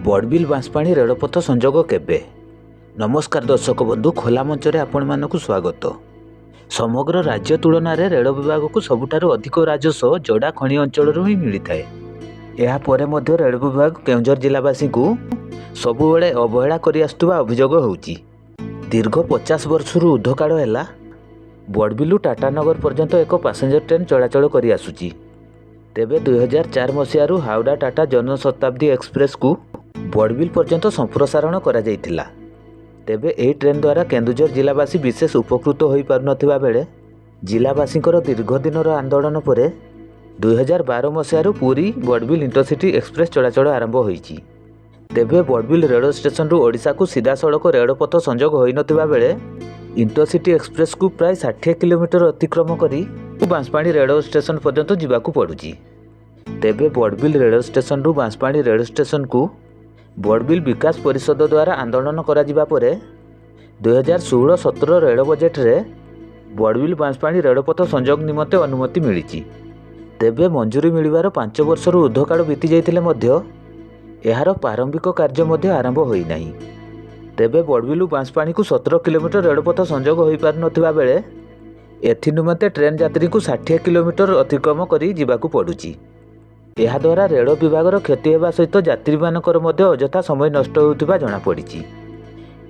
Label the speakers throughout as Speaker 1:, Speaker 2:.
Speaker 1: ବଡ଼ବିଲ ବାଂଶପାଣି ରେଳପଥ ସଂଯୋଗ କେବେ? ନମସ୍କାର ଦର୍ଶକ ବନ୍ଧୁ, ଖୋଲା ମଞ୍ଚରେ ଆପଣମାନଙ୍କୁ ସ୍ୱାଗତ। ସମଗ୍ର ରାଜ୍ୟ ତୁଳନାରେ ରେଳ ବିଭାଗକୁ ସବୁଠାରୁ ଅଧିକ ରାଜସ୍ୱ ଯୋଡ଼ା ଖଣି ଅଞ୍ଚଳରୁ ହିଁ ମିଳିଥାଏ। ଏହାପରେ ମଧ୍ୟ ରେଳ ବିଭାଗ କେଉଁଝର ଜିଲ୍ଲାବାସୀଙ୍କୁ ସବୁବେଳେ ଅବହେଳା କରି ଆସୁଥିବା ଅଭିଯୋଗ ହେଉଛି। ଦୀର୍ଘ 50 ବର୍ଷରୁ ଉର୍ଦ୍ଧ୍ୱକାଳ ହେଲା ବଡ଼ବିଲରୁ ଟାଟାନଗର ପର୍ଯ୍ୟନ୍ତ ଏକ ପାସେଞ୍ଜର ଟ୍ରେନ୍ ଚଳାଚଳ କରି ଆସୁଛି। ତେବେ 2004 ମସିହାରୁ ହାଓଡ଼ା ଟାଟା ଜନଶତାବ୍ଦୀ ଏକ୍ସପ୍ରେସକୁ ବଡ଼ବିଲ ପର୍ଯ୍ୟନ୍ତ ସମ୍ପ୍ରସାରଣ କରାଯାଇଥିଲା। ତେବେ ଏହି ଟ୍ରେନ୍ ଦ୍ୱାରା କେନ୍ଦୁଝର ଜିଲ୍ଲାବାସୀ ବିଶେଷ ଉପକୃତ ହୋଇପାରୁନଥିବା ବେଳେ ଜିଲ୍ଲାବାସୀଙ୍କର ଦୀର୍ଘଦିନର ଆନ୍ଦୋଳନ ପରେ 2012 ମସିହାରୁ ପୁରୀ ବଡ଼ବିଲ ଇଣ୍ଟରସିଟି ଏକ୍ସପ୍ରେସ ଚଳାଚଳ ଆରମ୍ଭ ହୋଇଛି। ତେବେ ବଡ଼ବିଲ ରେଳ ଷ୍ଟେସନରୁ ଓଡ଼ିଶାକୁ ସିଧାସଳଖ ରେଳପଥ ସଂଯୋଗ ହୋଇନଥିବା ବେଳେ ଇଣ୍ଟରସିଟି ଏକ୍ସପ୍ରେସକୁ ପ୍ରାୟ 60 କିଲୋମିଟର ଅତିକ୍ରମ କରି ବାଂଶପାଣି ରେଳ ଷ୍ଟେସନ ପର୍ଯ୍ୟନ୍ତ ଯିବାକୁ ପଡ଼ୁଛି। ତେବେ ବଡ଼ବିଲ ରେଳ ଷ୍ଟେସନରୁ ବାଂଶପାଣି ରେଳ ଷ୍ଟେସନକୁ ବଡ଼ବିଲ ବିକାଶ ପରିଷଦ ଦ୍ୱାରା ଆନ୍ଦୋଳନ କରାଯିବା ପରେ 2016-17 ରେଳ ବଜେଟରେ ବଡ଼ବିଲ ବାଂଶପାଣି ରେଳପଥ ସଂଯୋଗ ନିମନ୍ତେ ଅନୁମତି ମିଳିଛି। ତେବେ ମଞ୍ଜୁରୀ ମିଳିବାର 5 ବର୍ଷରୁ ଉର୍ଦ୍ଧ୍ୱକାଳ ବିତି ଯାଇଥିଲେ ମଧ୍ୟ ଏହାର ପ୍ରାରମ୍ଭିକ କାର୍ଯ୍ୟ ମଧ୍ୟ ଆରମ୍ଭ ହୋଇନାହିଁ। ତେବେ ବଡ଼ବିଲରୁ ବାଂଶପାଣିକୁ 17 କିଲୋମିଟର ରେଳପଥ ସଂଯୋଗ ହୋଇପାରୁନଥିବା ବେଳେ ଏଥିନିମନ୍ତେ ଟ୍ରେନ୍ ଯାତ୍ରୀଙ୍କୁ 60 କିଲୋମିଟର ଅତିକ୍ରମ କରି ଯିବାକୁ ପଡ଼ୁଛି। ଏହାଦ୍ୱାରା ରେଳ ବିଭାଗର କ୍ଷତି ହେବା ସହିତ ଯାତ୍ରୀମାନଙ୍କର ମଧ୍ୟ ଅଯଥା ସମୟ ନଷ୍ଟ ହେଉଥିବା ଜଣାପଡ଼ିଛି।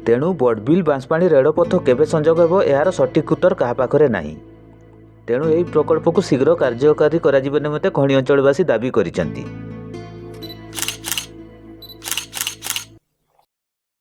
Speaker 1: ତେଣୁ ବଡ଼ବିଲ ବାଂଶପାଣି ରେଳପଥ କେବେ ସଂଯୋଗ ହେବ ଏହାର ସଠିକ୍ ଉତ୍ତର କାହା ପାଖରେ ନାହିଁ। ତେଣୁ ଏହି ପ୍ରକଳ୍ପକୁ ଶୀଘ୍ର କାର୍ଯ୍ୟକାରୀ କରାଯିବା ନିମନ୍ତେ ଖଣି ଅଞ୍ଚଳବାସୀ ଦାବି କରିଛନ୍ତି।